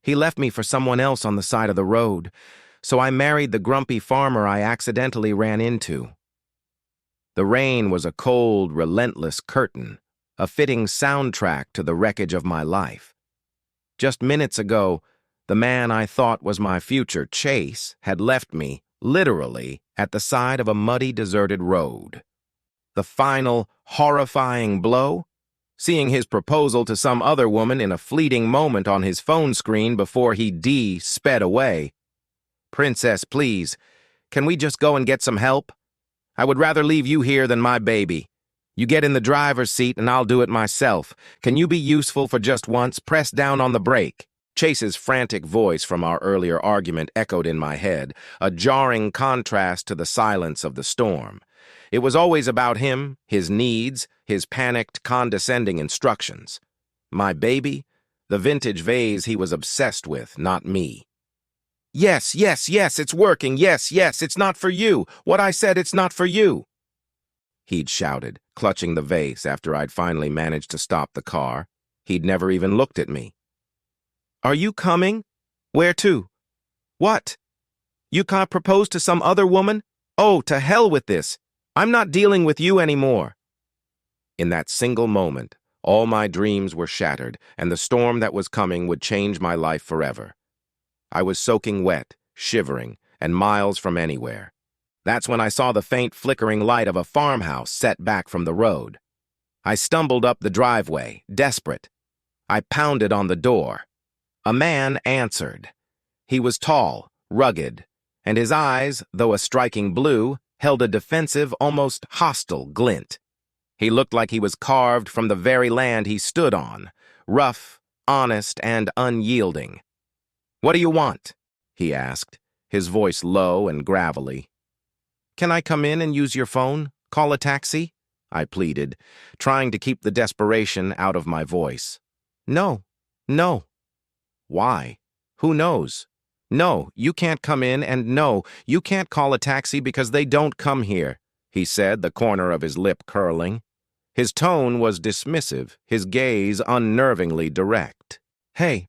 He left me for someone else on the side of the road, so I married the grumpy farmer I accidentally ran into. The rain was a cold, relentless curtain, a fitting soundtrack to the wreckage of my life. Just minutes ago, the man I thought was my future Chase had left me, literally, at the side of a muddy, deserted road. The final, horrifying blow? Seeing his proposal to some other woman in a fleeting moment on his phone screen before he sped away. "Princess, please, can we just go and get some help? I would rather leave you here than my baby. You get in the driver's seat and I'll do it myself. Can you be useful for just once? Press down on the brake." Chase's frantic voice from our earlier argument echoed in my head, a jarring contrast to the silence of the storm. It was always about him, his needs, his panicked, condescending instructions. My baby? The vintage vase he was obsessed with, not me. "Yes, yes, yes, it's working. Yes, yes, it's not for you. What I said, it's not for you," he'd shouted, clutching the vase after I'd finally managed to stop the car. He'd never even looked at me. "Are you coming? Where to? What? You can't propose to some other woman? Oh, to hell with this. I'm not dealing with you anymore." In that single moment, all my dreams were shattered, and the storm that was coming would change my life forever. I was soaking wet, shivering, and miles from anywhere. That's when I saw the faint flickering light of a farmhouse set back from the road. I stumbled up the driveway, desperate. I pounded on the door. A man answered. He was tall, rugged, and his eyes, though a striking blue, held a defensive, almost hostile glint. He looked like he was carved from the very land he stood on, rough, honest, and unyielding. "What do you want?" he asked, his voice low and gravelly. "Can I come in and use your phone? Call a taxi?" I pleaded, trying to keep the desperation out of my voice. "No, no." "Why? Who knows? No, you can't come in, and no, you can't call a taxi because they don't come here," he said, the corner of his lip curling. His tone was dismissive, his gaze unnervingly direct. "Hey,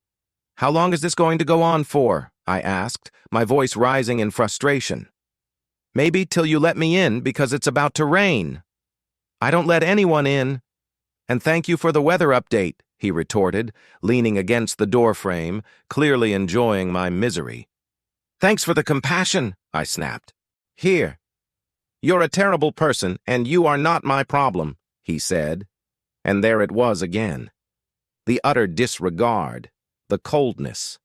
how long is this going to go on for?" I asked, my voice rising in frustration. "Maybe till you let me in because it's about to rain." "I don't let anyone in." "And thank you for the weather update," he retorted, leaning against the doorframe, clearly enjoying my misery. "Thanks for the compassion," I snapped. "Here. You're a terrible person, and you are not my problem," he said. And there it was again. The utter disregard, the coldness.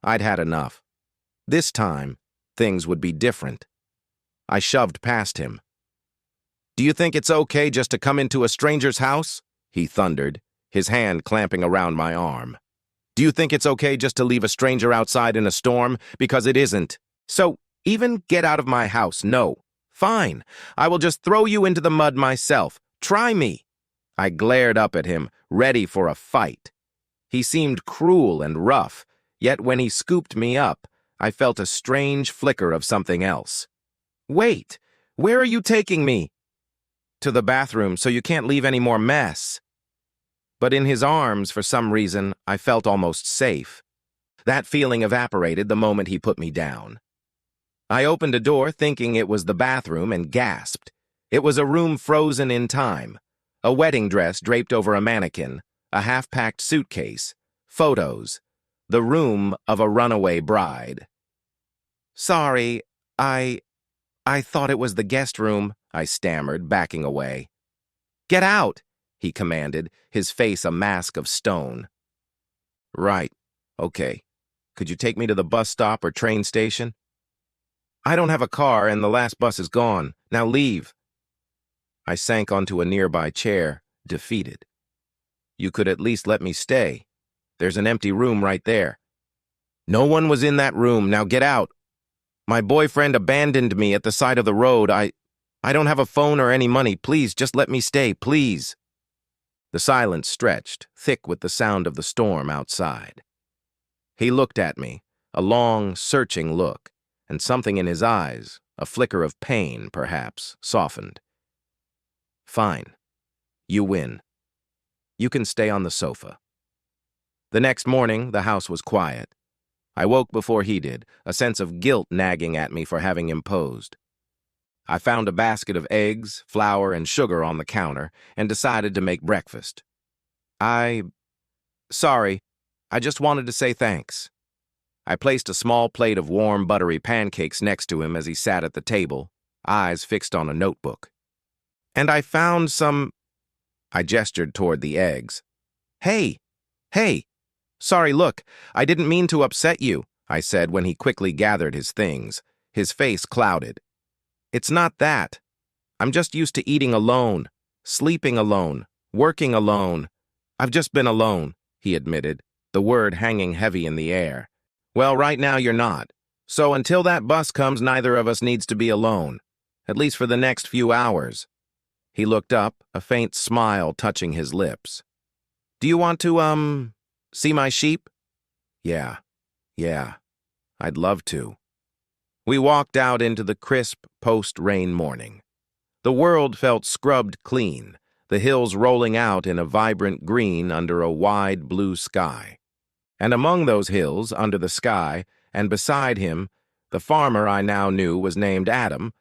I'd had enough. This time, things would be different. I shoved past him. "Do you think it's okay just to come into a stranger's house?" he thundered, his hand clamping around my arm. "Do you think it's okay just to leave a stranger outside in a storm? Because it isn't. So, even get out of my house, no. Fine, I will just throw you into the mud myself. Try me." I glared up at him, ready for a fight. He seemed cruel and rough, yet when he scooped me up, I felt a strange flicker of something else. "Wait, where are you taking me?" "To the bathroom, so you can't leave any more mess." But in his arms, for some reason, I felt almost safe. That feeling evaporated the moment he put me down. I opened a door thinking it was the bathroom and gasped. It was a room frozen in time. A wedding dress draped over a mannequin, a half-packed suitcase, photos, the room of a runaway bride. "Sorry, I thought it was the guest room," I stammered, backing away. "Get out," he commanded, his face a mask of stone. "Right, okay. Could you take me to the bus stop or train station?" "I don't have a car and the last bus is gone. Now leave." I sank onto a nearby chair, defeated. "You could at least let me stay. There's an empty room right there." "No one was in that room. Now get out. My boyfriend abandoned me at the side of the road. I don't have a phone or any money. Please, just let me stay, please." The silence stretched, thick with the sound of the storm outside. He looked at me, a long, searching look, and something in his eyes, a flicker of pain, perhaps, softened. "Fine. You win. You can stay on the sofa." The next morning, the house was quiet. I woke before he did, a sense of guilt nagging at me for having imposed. I found a basket of eggs, flour, and sugar on the counter and decided to make breakfast. Sorry, I just wanted to say thanks. I placed a small plate of warm, buttery pancakes next to him as he sat at the table, eyes fixed on a notebook. And I found some... I gestured toward the eggs. Hey! Sorry, look, I didn't mean to upset you, I said when he quickly gathered his things, his face clouded. It's not that. I'm just used to eating alone, sleeping alone, working alone. I've just been alone, he admitted, the word hanging heavy in the air. Well, right now you're not. So until that bus comes, neither of us needs to be alone, at least for the next few hours. He looked up, a faint smile touching his lips. Do you want to, see my sheep? Yeah, I'd love to. We walked out into the crisp post-rain morning. The world felt scrubbed clean, the hills rolling out in a vibrant green under a wide blue sky. And among those hills, under the sky, and beside him, the farmer I now knew was named Adam.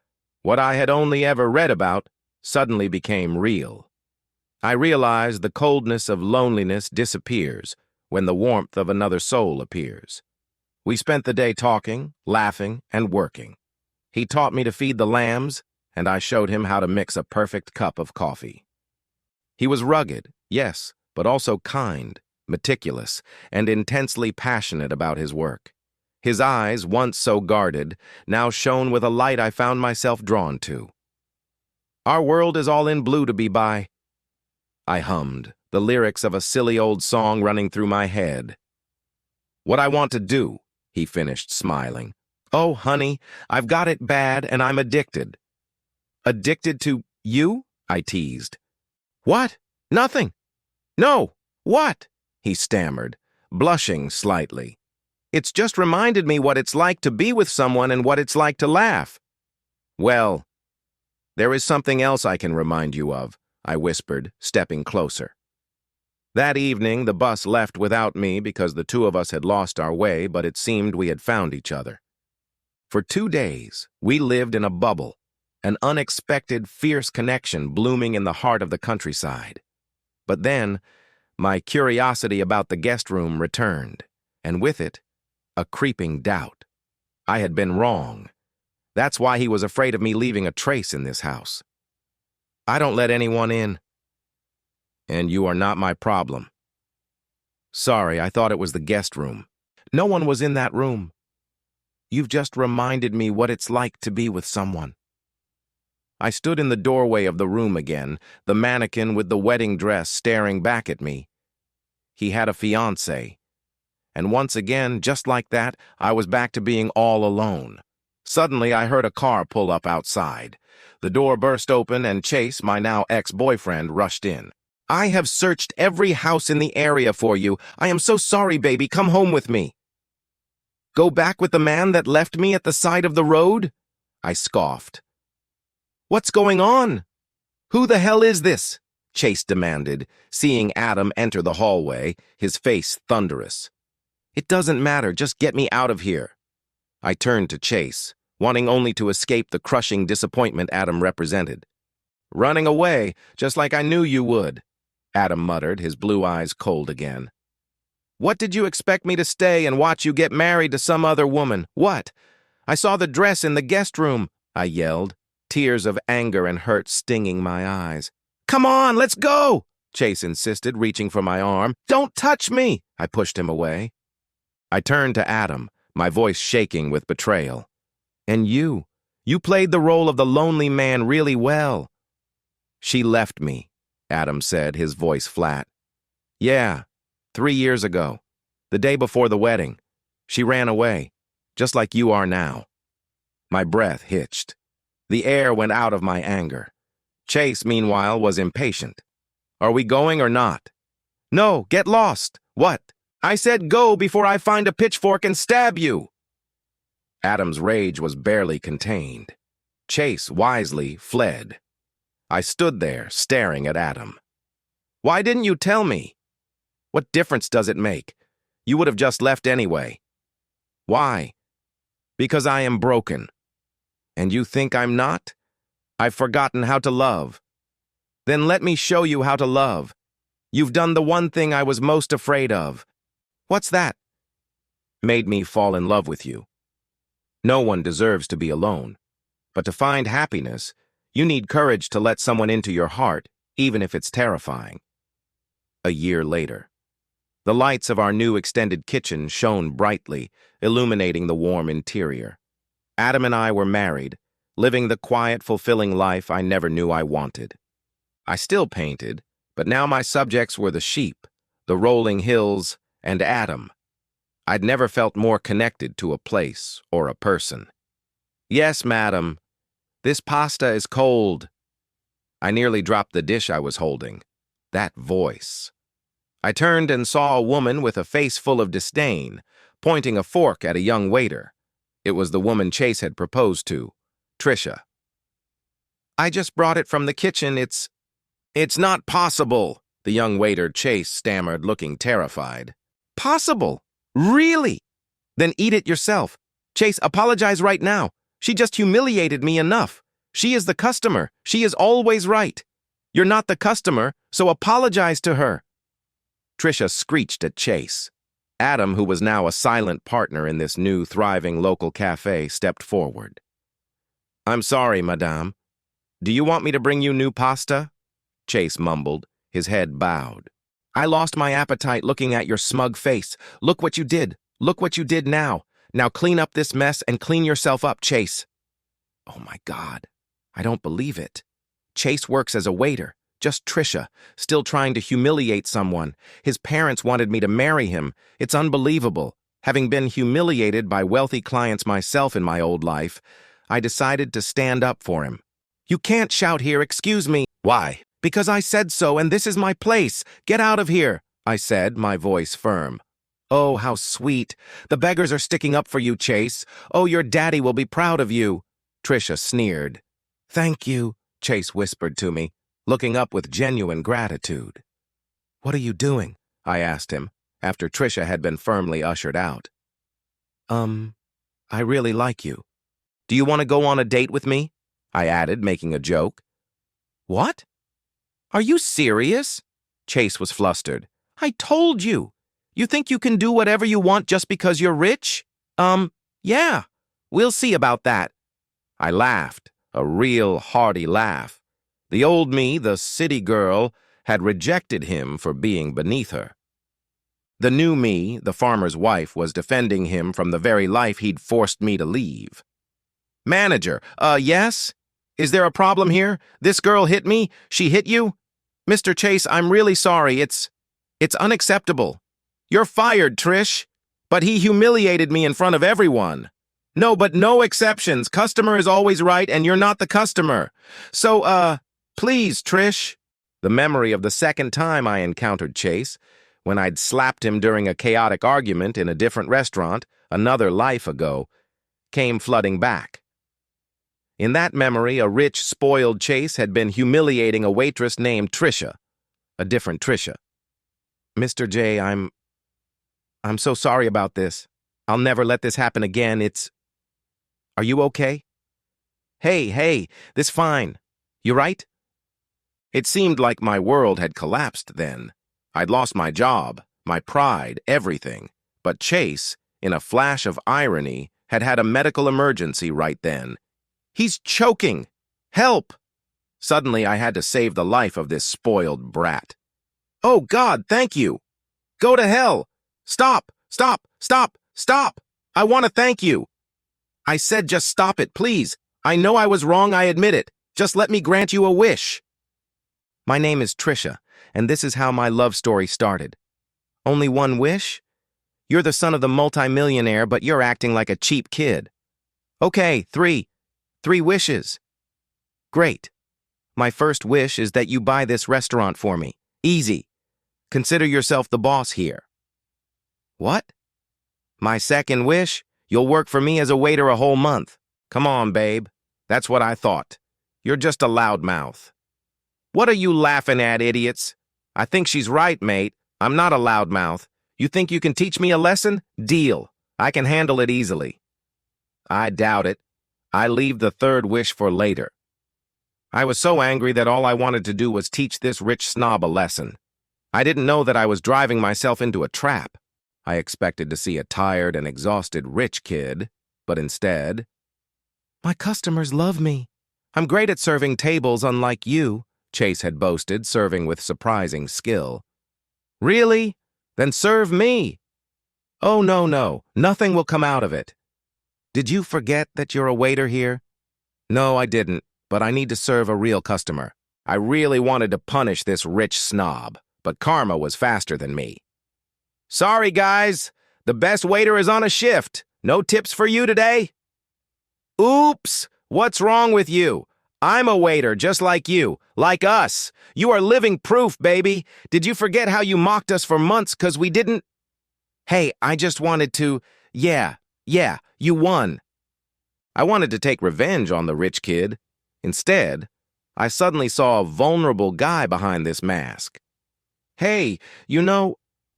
What I had only ever read about suddenly became real. I realized the coldness of loneliness disappears when the warmth of another soul appears. We spent the day talking, laughing, and working. He taught me to feed the lambs, and I showed him how to mix a perfect cup of coffee. He was rugged, yes, but also kind, meticulous, and intensely passionate about his work. His eyes, once so guarded, now shone with a light I found myself drawn to. Our world is all in blue to be by. I hummed, the lyrics of a silly old song running through my head. What I want to do, he finished, smiling. Oh, honey, I've got it bad and I'm addicted. Addicted to you? I teased. What? Nothing. No, what? He stammered, blushing slightly. It's just reminded me what it's like to be with someone and what it's like to laugh. Well, there is something else I can remind you of, I whispered, stepping closer. That evening, the bus left without me because the two of us had lost our way, but it seemed we had found each other. For 2 days, we lived in a bubble, an unexpected, fierce connection blooming in the heart of the countryside. But then, my curiosity about the guest room returned, and with it, a creeping doubt. I had been wrong. That's why he was afraid of me leaving a trace in this house. I don't let anyone in. And you are not my problem. Sorry, I thought it was the guest room. No one was in that room. You've just reminded me what it's like to be with someone. I stood in the doorway of the room again, the mannequin with the wedding dress staring back at me. He had a fiancé. And once again, just like that, I was back to being all alone. Suddenly, I heard a car pull up outside. The door burst open and Chase, my now ex-boyfriend, rushed in. I have searched every house in the area for you. I am so sorry, baby. Come home with me. Go back with the man that left me at the side of the road? I scoffed. What's going on? Who the hell is this? Chase demanded, seeing Adam enter the hallway, his face thunderous. It doesn't matter, just get me out of here. I turned to Chase, wanting only to escape the crushing disappointment Adam represented. Running away, just like I knew you would, Adam muttered, his blue eyes cold again. What did you expect me to stay and watch you get married to some other woman? What? I saw the dress in the guest room, I yelled, tears of anger and hurt stinging my eyes. Come on, let's go, Chase insisted, reaching for my arm. Don't touch me, I pushed him away. I turned to Adam, my voice shaking with betrayal. And you played the role of the lonely man really well. She left me, Adam said, his voice flat. Yeah, 3 years ago, the day before the wedding. She ran away, just like you are now. My breath hitched. The air went out of my anger. Chase, meanwhile, was impatient. Are we going or not? No, get lost. What? I said go before I find a pitchfork and stab you. Adam's rage was barely contained. Chase wisely fled. I stood there, staring at Adam. Why didn't you tell me? What difference does it make? You would have just left anyway. Why? Because I am broken. And you think I'm not? I've forgotten how to love. Then let me show you how to love. You've done the one thing I was most afraid of. What's that? Made me fall in love with you. No one deserves to be alone. But to find happiness, you need courage to let someone into your heart, even if it's terrifying. A year later. The lights of our new extended kitchen shone brightly, illuminating the warm interior. Adam and I were married, living the quiet, fulfilling life I never knew I wanted. I still painted, but now my subjects were the sheep, the rolling hills, and Adam. I'd never felt more connected to a place or a person. Yes, madam. This pasta is cold. I nearly dropped the dish I was holding. That voice. I turned and saw a woman with a face full of disdain, pointing a fork at a young waiter. It was the woman Chase had proposed to, Trisha. I just brought it from the kitchen. It's not possible, the young waiter Chase stammered, looking terrified. Possible? Really? Then eat it yourself. Chase, apologize right now. She just humiliated me enough. She is the customer. She is always right. You're not the customer, so apologize to her. Trisha screeched at Chase. Adam, who was now a silent partner in this new, thriving local cafe, stepped forward. I'm sorry, madame. Do you want me to bring you new pasta? Chase mumbled, his head bowed. I lost my appetite looking at your smug face. Look what you did. Look what you did now. Now clean up this mess and clean yourself up, Chase. Oh my God. I don't believe it. Chase works as a waiter. Just Trisha, still trying to humiliate someone. His parents wanted me to marry him. It's unbelievable. Having been humiliated by wealthy clients myself in my old life, I decided to stand up for him. You can't shout here, excuse me. Why? Because I said so, and this is my place. Get out of here, I said, my voice firm. Oh, how sweet. The beggars are sticking up for you, Chase. Oh, your daddy will be proud of you. Trisha sneered. Thank you, Chase whispered to me, looking up with genuine gratitude. What are you doing? I asked him, after Trisha had been firmly ushered out. I really like you. Do you want to go on a date with me? I added, making a joke. What? Are you serious? Chase was flustered. I told you. You think you can do whatever you want just because you're rich? Yeah. We'll see about that. I laughed, a real hearty laugh. The old me, the city girl, had rejected him for being beneath her. The new me, the farmer's wife, was defending him from the very life he'd forced me to leave. Manager, yes? Is there a problem here? This girl hit me? She hit you? Mr. Chase, I'm really sorry. It's unacceptable. You're fired, Trish. But he humiliated me in front of everyone. No, but no exceptions. Customer is always right, and you're not the customer. So, please, Trish. The memory of the second time I encountered Chase, when I'd slapped him during a chaotic argument in a different restaurant, another life ago, came flooding back. In that memory, a rich, spoiled Chase had been humiliating a waitress named Trisha, a different Trisha. Mr. J, I'm so sorry about this. I'll never let this happen again. Are you okay? Hey, this fine. You right? It seemed like my world had collapsed then. I'd lost my job, my pride, everything. But Chase, in a flash of irony, had had a medical emergency right then. He's choking! Help! Suddenly, I had to save the life of this spoiled brat. Oh, God, thank you! Go to hell! Stop! I want to thank you! I said just stop it, please. I know I was wrong, I admit it. Just let me grant you a wish. My name is Trisha, and this is how my love story started. Only one wish? You're the son of the multimillionaire, but you're acting like a cheap kid. Okay, three wishes. Great. My first wish is that you buy this restaurant for me. Easy. Consider yourself the boss here. What? My second wish? You'll work for me as a waiter a whole month. Come on, babe. That's what I thought. You're just a loudmouth. What are you laughing at, idiots? I think she's right, mate. I'm not a loudmouth. You think you can teach me a lesson? Deal. I can handle it easily. I doubt it. I leave the third wish for later. I was so angry that all I wanted to do was teach this rich snob a lesson. I didn't know that I was driving myself into a trap. I expected to see a tired and exhausted rich kid, but instead, "My customers love me. I'm great at serving tables unlike you," Chase had boasted, serving with surprising skill. "Really? Then serve me." "Oh, no, nothing will come out of it." "Did you forget that you're a waiter here?" "No, I didn't, but I need to serve a real customer." I really wanted to punish this rich snob, but karma was faster than me. "Sorry, guys. The best waiter is on a shift. No tips for you today?" "Oops! What's wrong with you? I'm a waiter just like you, like us. You are living proof, baby. Did you forget how you mocked us for months 'cause we didn't—" "Hey, I just wanted to— Yeah, you won." I wanted to take revenge on the rich kid. Instead, I suddenly saw a vulnerable guy behind this mask. "Hey,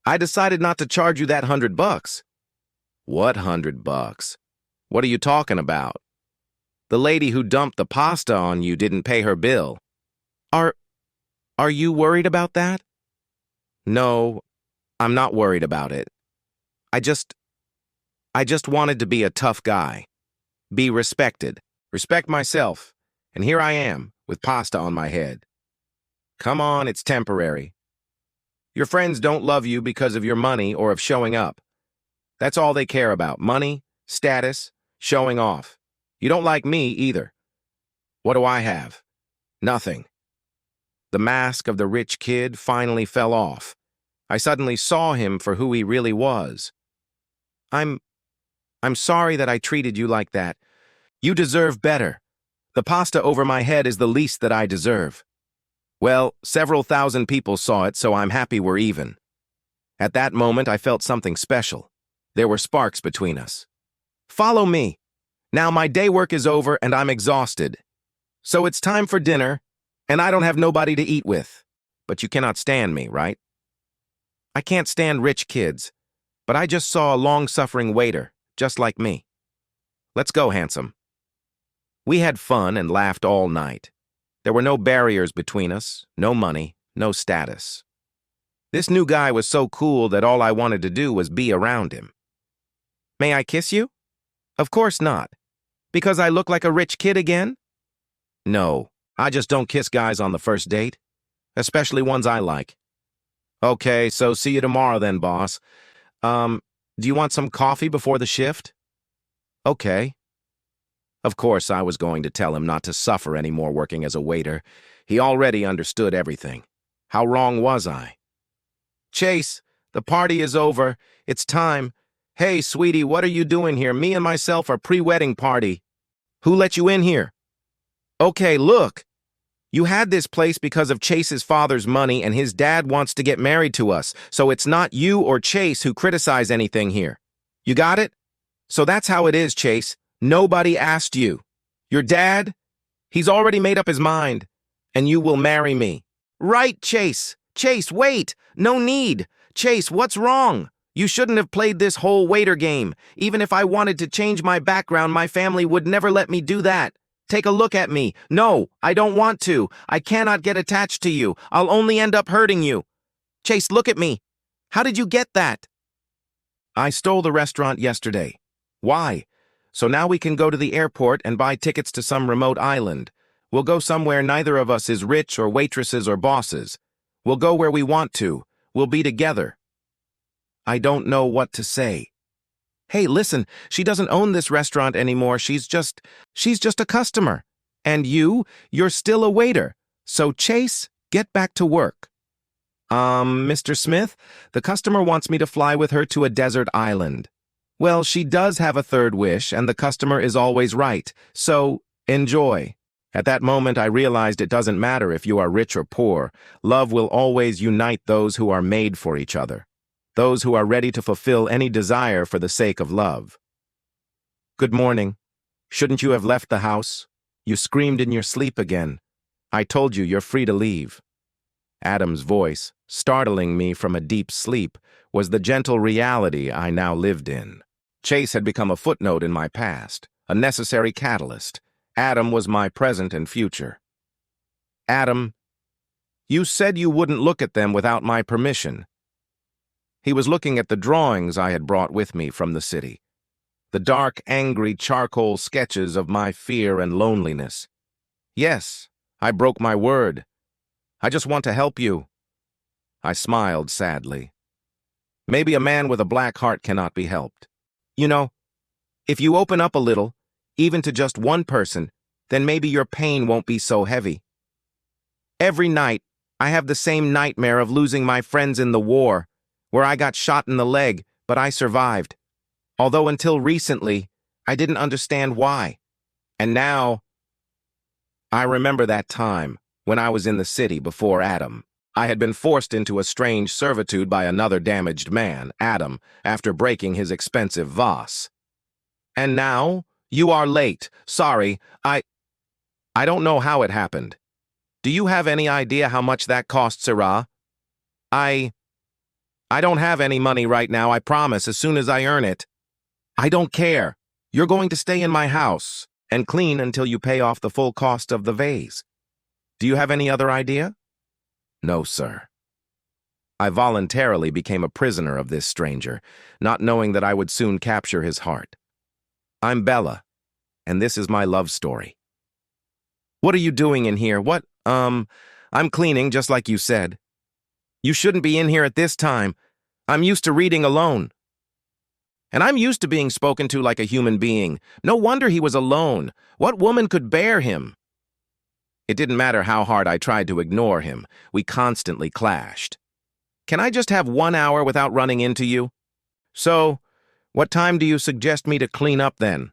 I decided not to charge you that $100. "What $100? What are you talking about? The lady who dumped the pasta on you didn't pay her bill." Are you worried about that?" "No, I'm not worried about it. I just wanted to be a tough guy. Be respected. Respect myself. And here I am, with pasta on my head. Come on, it's temporary. Your friends don't love you because of your money or of showing up. That's all they care about: money, status, showing off. You don't like me either. What do I have? Nothing." The mask of the rich kid finally fell off. I suddenly saw him for who he really was. I'm sorry that I treated you like that. You deserve better. The pasta over my head is the least that I deserve. Well, several thousand people saw it, so I'm happy we're even. At that moment, I felt something special. There were sparks between us. "Follow me. Now my day work is over and I'm exhausted. So it's time for dinner, and I don't have nobody to eat with. But you cannot stand me, right?" "I can't stand rich kids, but I just saw a long-suffering waiter, just like me. Let's go, handsome." We had fun and laughed all night. There were no barriers between us, no money, no status. This new guy was so cool that all I wanted to do was be around him. "May I kiss you?" "Of course not. Because I look like a rich kid again?" "No, I just don't kiss guys on the first date, especially ones I like." "Okay, so see you tomorrow then, boss. Do you want some coffee before the shift?" "Okay." Of course, I was going to tell him not to suffer anymore working as a waiter. He already understood everything. How wrong was I? "Chase, the party is over. It's time. Hey, sweetie, what are you doing here? Me and myself are pre-wedding party." "Who let you in here?" "Okay, look. You had this place because of Chase's father's money, and his dad wants to get married to us, so it's not you or Chase who criticize anything here. You got it? So that's how it is, Chase. Nobody asked you. Your dad? He's already made up his mind, and you will marry me." "Right, Chase. Chase, wait. No need. Chase, what's wrong? You shouldn't have played this whole waiter game. Even if I wanted to change my background, my family would never let me do that. Take a look at me. No, I don't want to. I cannot get attached to you. I'll only end up hurting you. Chase, look at me. How did you get that?" "I stole the restaurant yesterday." "Why?" "So now we can go to the airport and buy tickets to some remote island. We'll go somewhere neither of us is rich or waitresses or bosses. We'll go where we want to. We'll be together." I don't know what to say. "Hey, listen, she doesn't own this restaurant anymore. She's just a customer. And you're still a waiter. So Chase, get back to work." Mr. Smith, the customer wants me to fly with her to a desert island." "Well, she does have a third wish, and the customer is always right. So, enjoy." At that moment, I realized it doesn't matter if you are rich or poor. Love will always unite those who are made for each other. Those who are ready to fulfill any desire for the sake of love. "Good morning. Shouldn't you have left the house? You screamed in your sleep again. I told you you're free to leave." Adam's voice, startling me from a deep sleep, was the gentle reality I now lived in. Chase had become a footnote in my past, a necessary catalyst. Adam was my present and future. Adam, you said you wouldn't look at them without my permission. He was looking at the drawings I had brought with me from the city. The dark, angry charcoal sketches of my fear and loneliness. Yes, I broke my word. I just want to help you. I smiled sadly. Maybe a man with a black heart cannot be helped. You know, if you open up a little, even to just one person, then maybe your pain won't be so heavy. Every night, I have the same nightmare of losing my friends in the war, where I got shot in the leg, but I survived. Although until recently, I didn't understand why. And now, I remember that time when I was in the city before Adam. I had been forced into a strange servitude by another damaged man, Adam, after breaking his expensive vase. And now, you are late. Sorry, I don't know how it happened. Do you have any idea how much that cost, Sarah? I don't have any money right now, I promise, as soon as I earn it. I don't care. You're going to stay in my house and clean until you pay off the full cost of the vase. Do you have any other idea? No, sir. I voluntarily became a prisoner of this stranger, not knowing that I would soon capture his heart. I'm Bella, and this is my love story. What are you doing in here? I'm cleaning, just like you said. You shouldn't be in here at this time. I'm used to reading alone. And I'm used to being spoken to like a human being. No wonder he was alone. What woman could bear him? It didn't matter how hard I tried to ignore him. We constantly clashed. Can I just have 1 hour without running into you? So, what time do you suggest me to clean up then?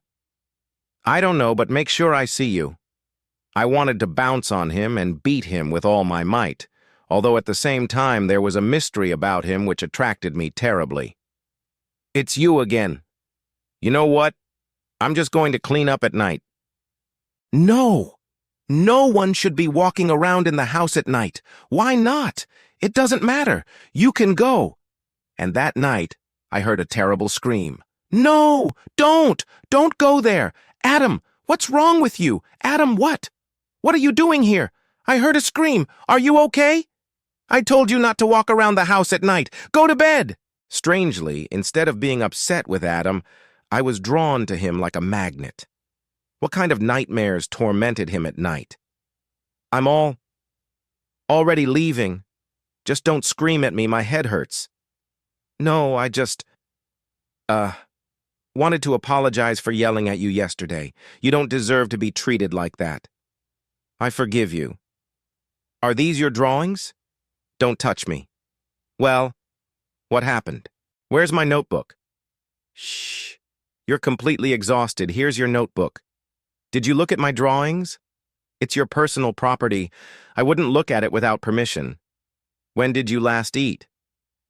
I don't know, but make sure I see you. I wanted to bounce on him and beat him with all my might, although at the same time there was a mystery about him which attracted me terribly. It's you again. You know what? I'm just going to clean up at night. No! No one should be walking around in the house at night. Why not? It doesn't matter. You can go. And that night, I heard a terrible scream. No! Don't! Don't go there! Adam, what's wrong with you? Adam, what? What are you doing here? I heard a scream. Are you okay? I told you not to walk around the house at night. Go to bed! Strangely, instead of being upset with Adam, I was drawn to him like a magnet. What kind of nightmares tormented him at night? I'm already leaving. Just don't scream at me, my head hurts. No, I just, wanted to apologize for yelling at you yesterday. You don't deserve to be treated like that. I forgive you. Are these your drawings? Don't touch me. Well, what happened? Where's my notebook? Shh. You're completely exhausted. Here's your notebook. Did you look at my drawings? It's your personal property. I wouldn't look at it without permission. When did you last eat?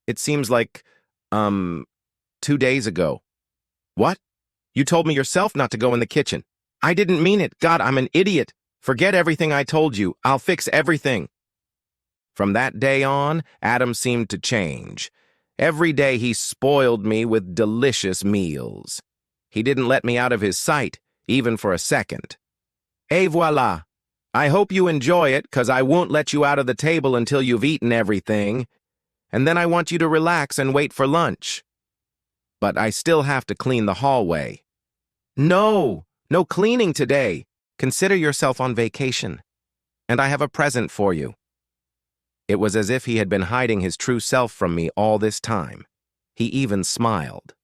It seems like, 2 days ago. What? You told me yourself not to go in the kitchen. I didn't mean it. God, I'm an idiot. Forget everything I told you. I'll fix everything. From that day on, Adam seemed to change. Every day he spoiled me with delicious meals. He didn't let me out of his sight, even for a second. Et voila. I hope you enjoy it, 'cause I won't let you out of the table until you've eaten everything. And then I want you to relax and wait for lunch. But I still have to clean the hallway. No cleaning today. Consider yourself on vacation. And I have a present for you. It was as if he had been hiding his true self from me all this time. He even smiled.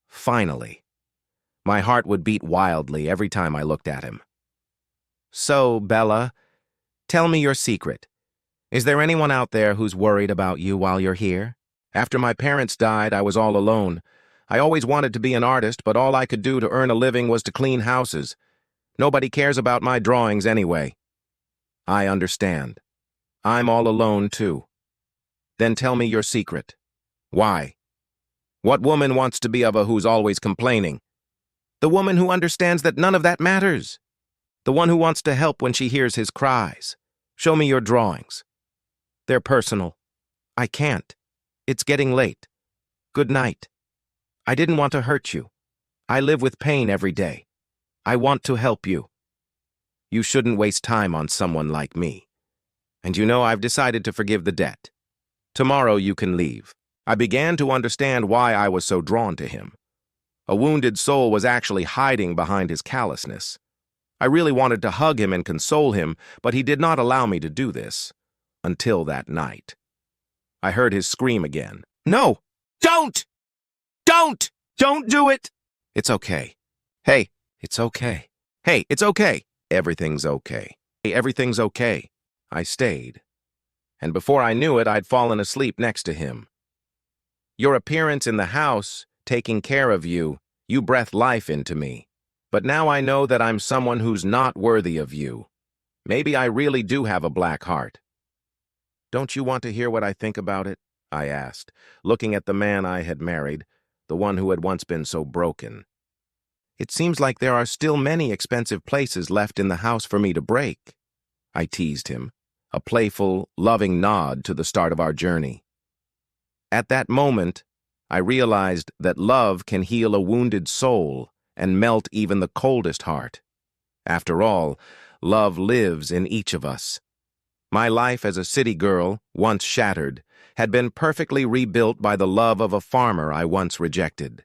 Finally. My heart would beat wildly every time I looked at him. So, Bella, tell me your secret. Is there anyone out there who's worried about you while you're here? After my parents died, I was all alone. I always wanted to be an artist, but all I could do to earn a living was to clean houses. Nobody cares about my drawings anyway. I understand. I'm all alone, too. Then tell me your secret. Why? What woman wants to be of a who's always complaining? The woman who understands that none of that matters. The one who wants to help when she hears his cries. Show me your drawings. They're personal. I can't. It's getting late. Good night. I didn't want to hurt you. I live with pain every day. I want to help you. You shouldn't waste time on someone like me. And you know, I've decided to forgive the debt. Tomorrow you can leave. I began to understand why I was so drawn to him. A wounded soul was actually hiding behind his callousness. I really wanted to hug him and console him, but he did not allow me to do this. Until that night. I heard his scream again. No! Don't! Don't! Don't do it! It's okay. Hey, it's okay. Hey, it's okay. Everything's okay. Hey, everything's okay. I stayed. And before I knew it, I'd fallen asleep next to him. Your appearance in the house, taking care of you, you breathed life into me. But now I know that I'm someone who's not worthy of you. Maybe I really do have a black heart. Don't you want to hear what I think about it? I asked, looking at the man I had married, the one who had once been so broken. It seems like there are still many expensive places left in the house for me to break. I teased him, a playful, loving nod to the start of our journey. At that moment, I realized that love can heal a wounded soul and melt even the coldest heart. After all, love lives in each of us. My life as a city girl, once shattered, had been perfectly rebuilt by the love of a farmer I once rejected.